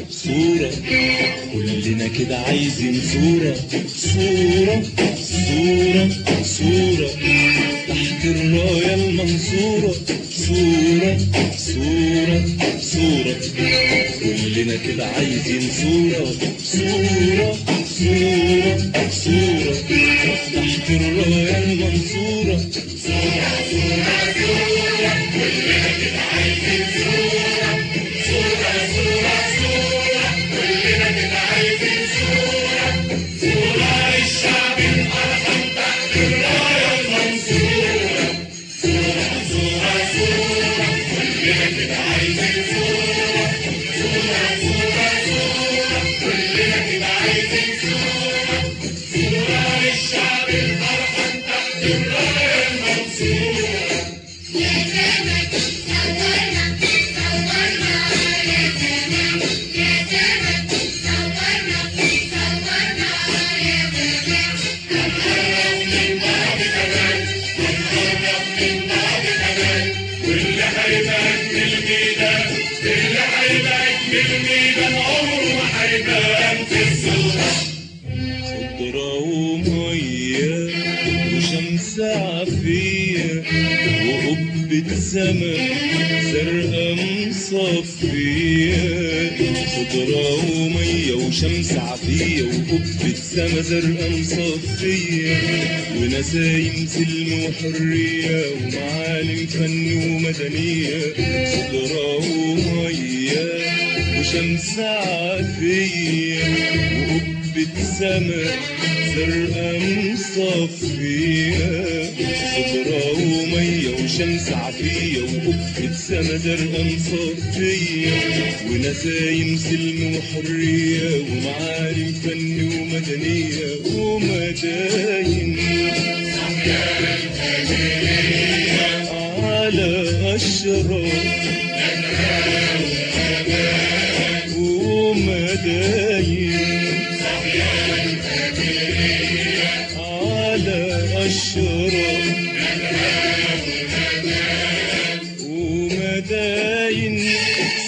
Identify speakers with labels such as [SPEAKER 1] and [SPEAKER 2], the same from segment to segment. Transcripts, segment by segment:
[SPEAKER 1] صورة كلنا كده عايزين صورة صورة صورة صورة تحت الراية المنصورة صورة صورة صورة كلنا كده عايزين صورة صورة صورة صورة تحت الراية المنصورة صورة صورة صورة كلنا كده عايزين صورة صورة صورة صورة كلنا كده عايزين صورة صورة للشعب الأرحم تحت الراية المنصورة صورة صورة صورة كلنا كده عايزين صورة صورة صورة صورة كلنا كده عايزين صورة صورة للشعب الأرحم تحت الراية المنصورة يا زمن صورنا صورنا يا زمن يا زمن صورنا صورنا يا زمن هنقرب من بعض كمان هنقرب من بعض كمان واللي هيبان من الميدان اللي هيبان من الميدان عمره ما هيبان في الصورة خضرة ومية وشمس عافية وقبة سما زرقا مصفية خضرة ومية وشمس عافية وقبة سما زرقا مصفية ونسايم سلم وحرية ومعالم فن ومدنية خضرة ومية وشمس عافية وقبة سما زرقا مصفية خضرة ومية وشمس عافية وقبة سما زرقا مصفية ونسايم سلم وحرية ومعالم فن ومدنية ومداين على أشراف ومداين على أشراف ومداين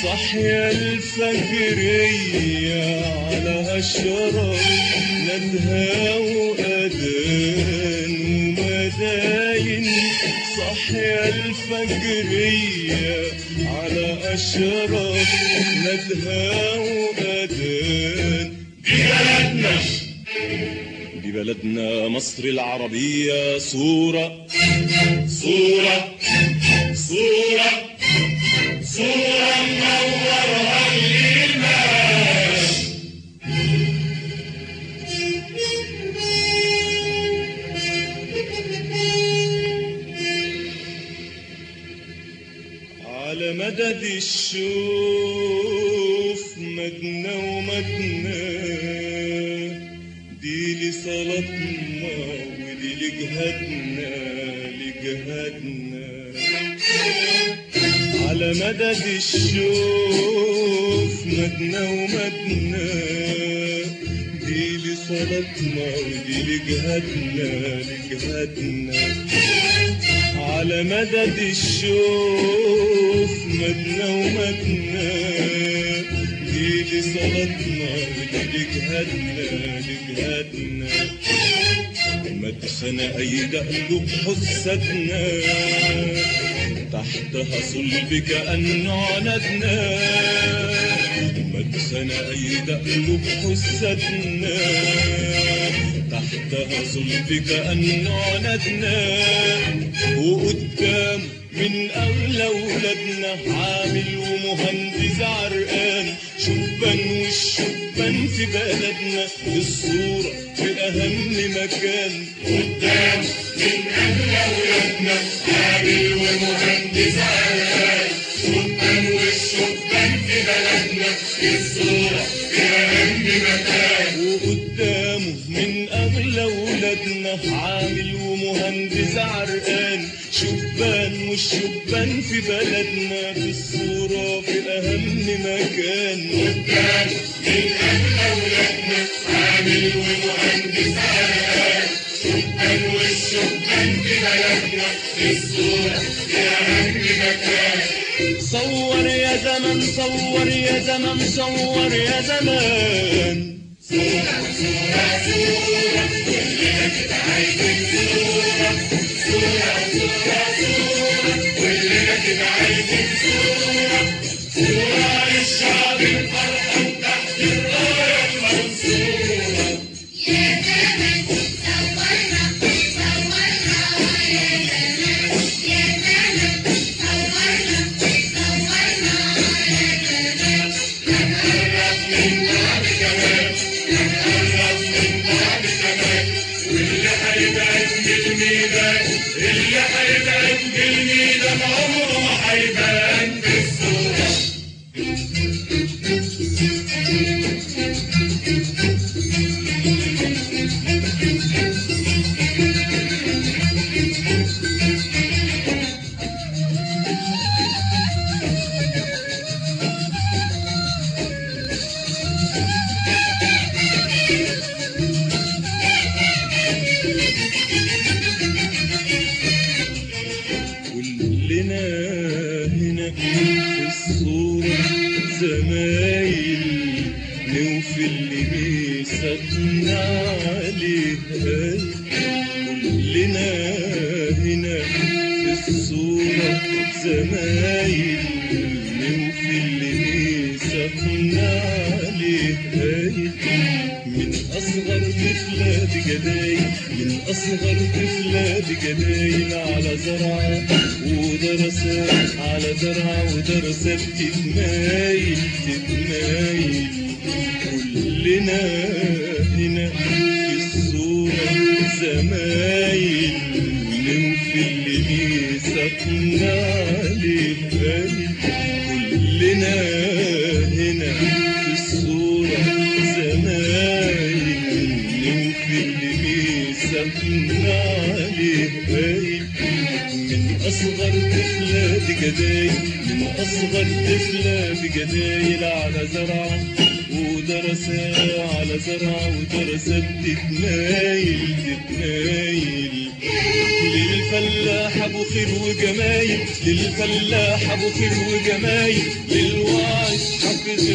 [SPEAKER 1] صحيا الفجرية على أشراف ندهى وأذان ومداين صحيا الفجرية على أشراف ندهى وأذان دي بلدنا مصر العربية صورة صورة صورة صورة منورها الإيمان على مدد الشوف مدنا ومدنا دي لصلاتنا ودي لجهادنا لجهادنا على مدد الشوف مدنا ومدنا دي لصلاتنا ودي لجهادنا لجهادنا على مدد الشوف مدنا ومدنا دي لصلاتنا ودي لجهادنا لجهادنا مدخن أيد قلوب حسدنا تحتها صلب كأنه ندنا مدخن أيد قلوب حسدنا تحتها صلب كأنه ندنا وقدام من أغلى ولادنا عامل ومهندس عرقان شبان والشبان في بلدنا الصورة في أهم مكان قدام من أغلى ولادنا عامل ومهندس عرقان شبان والشبان في بلدنا الصورة في أهم مكان وقدامه من أغلى ولادنا عامل ومهندس عرقان شبان والشبان في بلدنا في الصورة في أهم مكان شبان من أجل أولادنا عامل ومهندس عرقان شبان والشبان في بلدنا الصورة في أهم مكان صور يا زمن صور يا زمن صور يا زمان صورة صورة صورة كلنا كده عايزين صورة صورة صورة صورة كلنا كده عايزين صورة صورة للشعب الفرحان تحت الراية المنصورة يا زمن صورنا صورنا يا زمن يا زمن صورنا صورنا يا زمن هنقرب من بعض كمان هنقرب من بعض كمان واللي هيبعد من الميدان اللي هيبعد من الميدان عمره ما هيبان في الصورة كلنا هنا في الصورة زمايل نوفي اللي بيساتنا عليها كلنا هنا في الصورة زمايل نوفي اللي بيساتنا عليها من أصغر طفلة بجدايل من أصغر طفلة بجدايل على زرعة ودرسات على زرعة ودرسات تتمايل تتمايل كلنا هنا في الصورة زمايل نوفي اللي بيساتنا عليها كلنا هنا في الصورة زمايل نوفي اللي بيساتنا عليها من أصغر طفلة بجدايل من أصغر طفلة بجدايل على زرعة ودرسات على زرعة ودرسات تتمايل تتمايل للفلاح أبو خير وجمايل للفلاح أبو خير وجمايل للواعي حافظ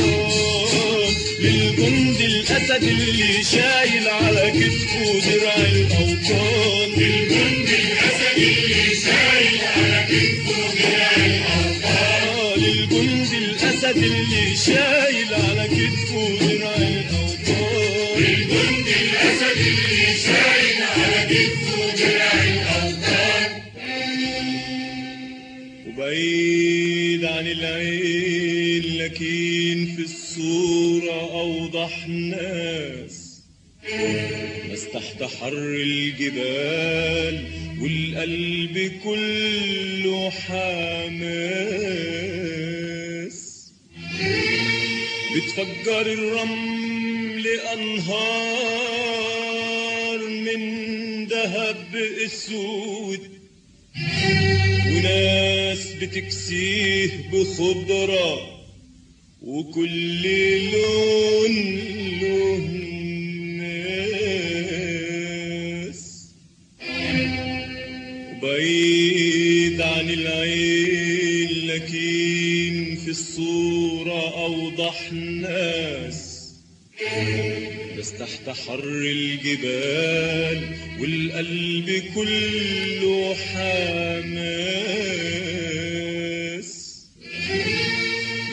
[SPEAKER 1] القرآن للجندي الأسد اللي شايل على كتفه درع الأوطان للجندي الأسد اللي شايل على كتفه درع الأوطان للجندي الأسد اللي شايل على كتفه درع الأوطان للجندي الأسد اللي شايل على كتفه درع الأوطان وبعيد عن العين لكن في الصورة أوضح ناس تحت حر الجبال والقلب كله حماس بتفجر الرمل أنهار من ذهب أسود وناس بتكسيه بخضرة وكل لون له ناس وبعيد عن العين لكن في الصورة أوضح ناس تحت حر الجبال والقلب كله حماس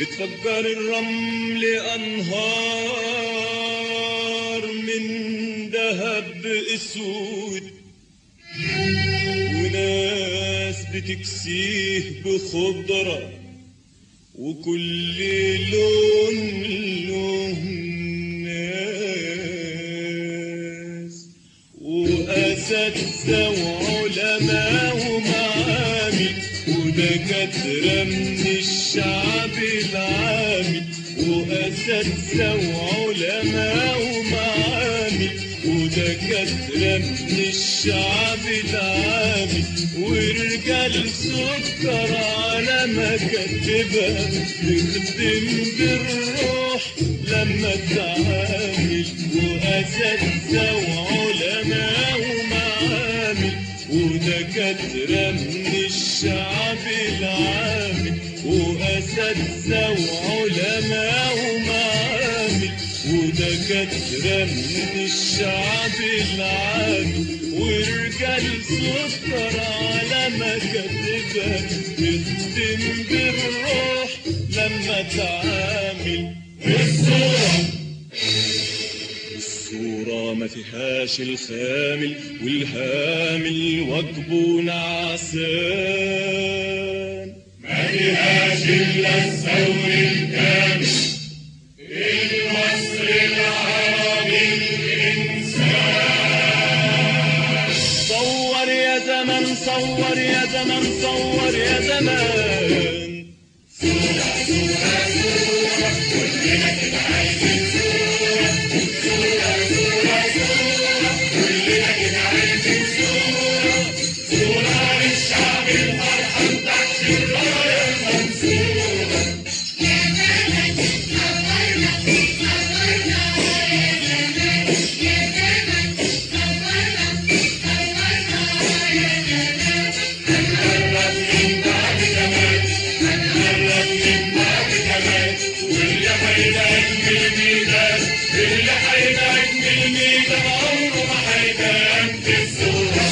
[SPEAKER 1] بتفجر الرمل أنهار من ذهب أسود وناس بتكسيه بخضرة وكل لون له ناس وأساتذة وعلماء ومعامل ودكاترة من الشعب العامي وأساتذة وعلماء ومعامل ودكاترة من الشعب العامي ورجال سكر على على مكاتبها تخدم بالروح لما تعامل، وأساتذة وعلماء ومعامل ودكاترة من الشعب العامل، وأساتذة وعلماء ومعامل ودكاترة من الشعب العامل، ورجال سكر على مكاتبها تخدم بالروح لما تعامل. الصورة ما فيهاش الخامل والهامل واجبه نعسان،
[SPEAKER 2] ما فيهاش إلا الثور الكامل المصري العربي الإنسان.
[SPEAKER 1] صور يا زمن صور يا زمن صور يا زمان،
[SPEAKER 2] صورة صورة صورة كلنا كده عايزين صورة، صورة صورة صورة كلنا كده عايزين صورة، صورة للشعب الفرحان تحت الراية المنصورة. اللي هيبان من الميدان عمره ما هيبان في الصورة.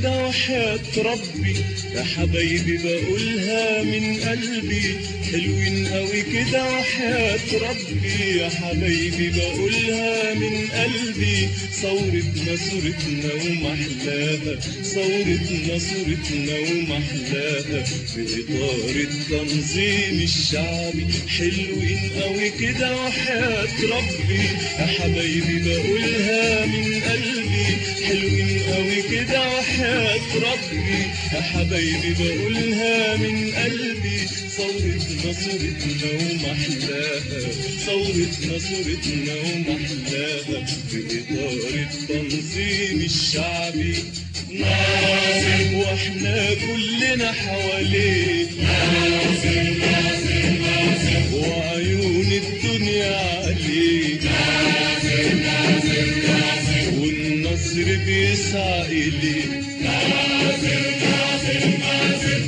[SPEAKER 1] وحياة ربي يا حبايبي بقولها من قلبي، حلوين قوي كده وحياة ربي يا حبايبي بقولها من قلبي. ثورتنا صورتنا ومحلاها، ثورتنا صورتنا ومحلاها في إطار التنظيم الشعبي، حلوين قوي كده وحياة ربي يا حبايبي بقولها من قلبي، حلوين قوي كده وحياة ربي يا حبايبي بقولها من قلبي. ثورتنا صورتنا ومحلاها، ثورتنا صورتنا ومحلاها في إطار التنظيم الشعبي. ناصر واحنا كلنا حواليه،
[SPEAKER 2] ناصر ناصر ناصر
[SPEAKER 1] وعيون الدنيا عليه،
[SPEAKER 2] ناصر ناصر ناصر
[SPEAKER 1] والنصر بيسعى إليه،
[SPEAKER 2] ناصر ناصر ناصر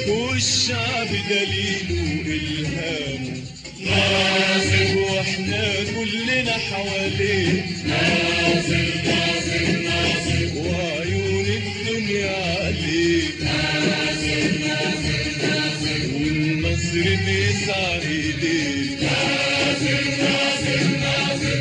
[SPEAKER 1] والشعب دليله إلهامه.
[SPEAKER 2] ناصر
[SPEAKER 1] واحنا كلنا حواليه،
[SPEAKER 2] ناصر ناصر ناصر
[SPEAKER 1] وعيون الدنيا عليه،
[SPEAKER 2] ناصر ناصر ناصر
[SPEAKER 1] والنصر بيسعى إليه،
[SPEAKER 2] ناصر ناصر ناصر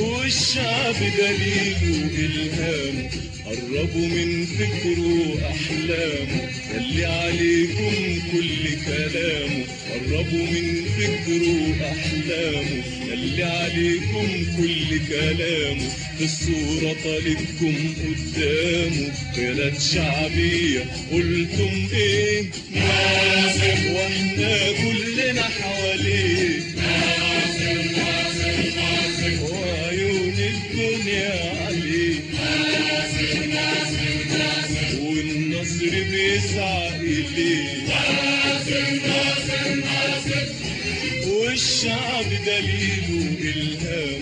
[SPEAKER 1] والشعب دليله إلهامه. قربوا من فكره وأحلامه يلي عليكم كل كلامه، قربوا من فكره وأحلامه يلي عليكم كل كلامه. في الصورة طالبكم قدامه قيادات شعبية، قلتم إيه؟
[SPEAKER 2] ناصر
[SPEAKER 1] واحنا كلنا حواليه،
[SPEAKER 2] ناصر ناصر ناصر
[SPEAKER 1] وعيون الدنيا عليه،
[SPEAKER 2] ناصر ناصر ناصر
[SPEAKER 1] والنصر بيسعى إليه،
[SPEAKER 2] ناصر ناصر ناصر
[SPEAKER 1] والشعب دليله إلهام.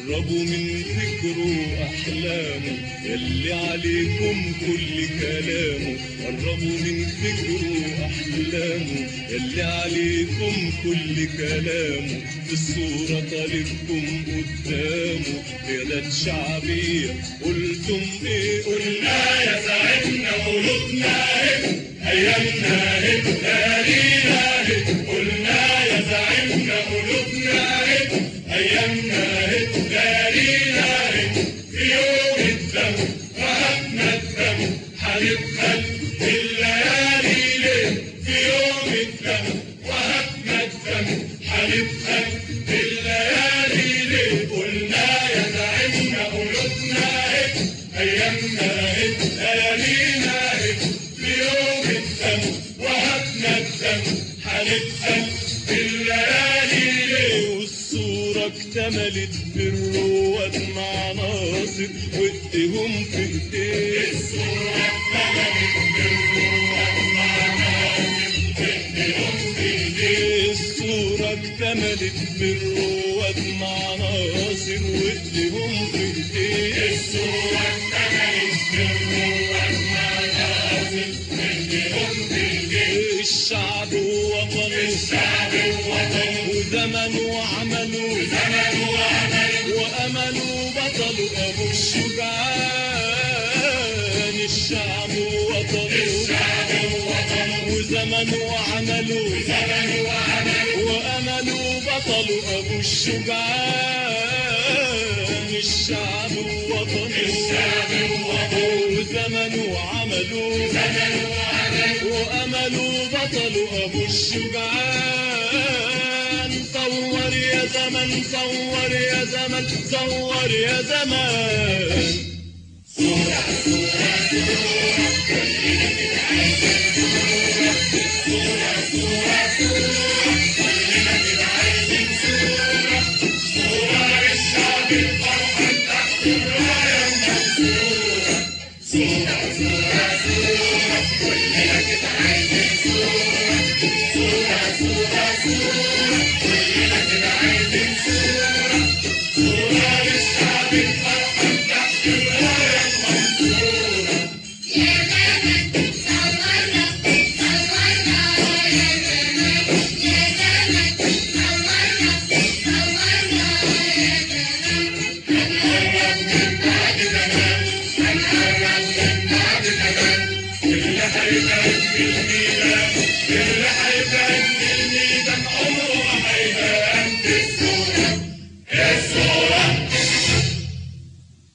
[SPEAKER 1] قربوا من فكره أحلامه يلي عليكم كل كلامه، قربوا من فكره أحلامه يلي عليكم كل كلامه، في الصورة طالبكم قدامه قيادات شعبية قلتم إيه؟
[SPEAKER 2] قلنا يا زعيمنا قلوبنا هب أيامنا هب ليالينا هب، قلنا يا زعيمنا قلوبنا هب أيامنا هب ليالينا هب، في يوم الدم وهبنا الدم هنبخل الليالي ليه، في يوم الدم وهبنا الدم هنبخل الليالي ليه، قلنا يا زعيمنا قلوبنا هب أيامنا هب ليالينا هب، في يوم الدم وهبنا الدم هنبخل الليالي ليه،
[SPEAKER 1] والصورة اكتملت بالرواد مع ناصر وايديهم في ايديه،
[SPEAKER 2] الصورة اكتملت بالرواد مع ناصر وايديهم في ايديه،
[SPEAKER 1] الصورة اكتملت بالرواد مع ناصر وايديهم في ايديه،
[SPEAKER 2] الصورة اكتملت بالرواد مع ناصر وايديهم في ايديه،
[SPEAKER 1] الشعب ووطنه
[SPEAKER 2] الشعب ووطنه
[SPEAKER 1] وزمن وعمله
[SPEAKER 2] زمن وعمله
[SPEAKER 1] وأمله بطل أبو الشجعان، الشعب ووطنه
[SPEAKER 2] الشعب ووطنه
[SPEAKER 1] وزمن وعمله
[SPEAKER 2] زمن وعمله
[SPEAKER 1] وأمله بطل أبو الشجعان، الشعب ووطنه
[SPEAKER 2] الشعب ووطنه
[SPEAKER 1] وزمن وعمله
[SPEAKER 2] زمن وعمله
[SPEAKER 1] وأمله بطل أبو الشجعان، صور يا زمن صور يا زمن صور يا زمان،
[SPEAKER 2] صورة صورة صورة كلنا بنعيش الصورة، صورة صورة صورة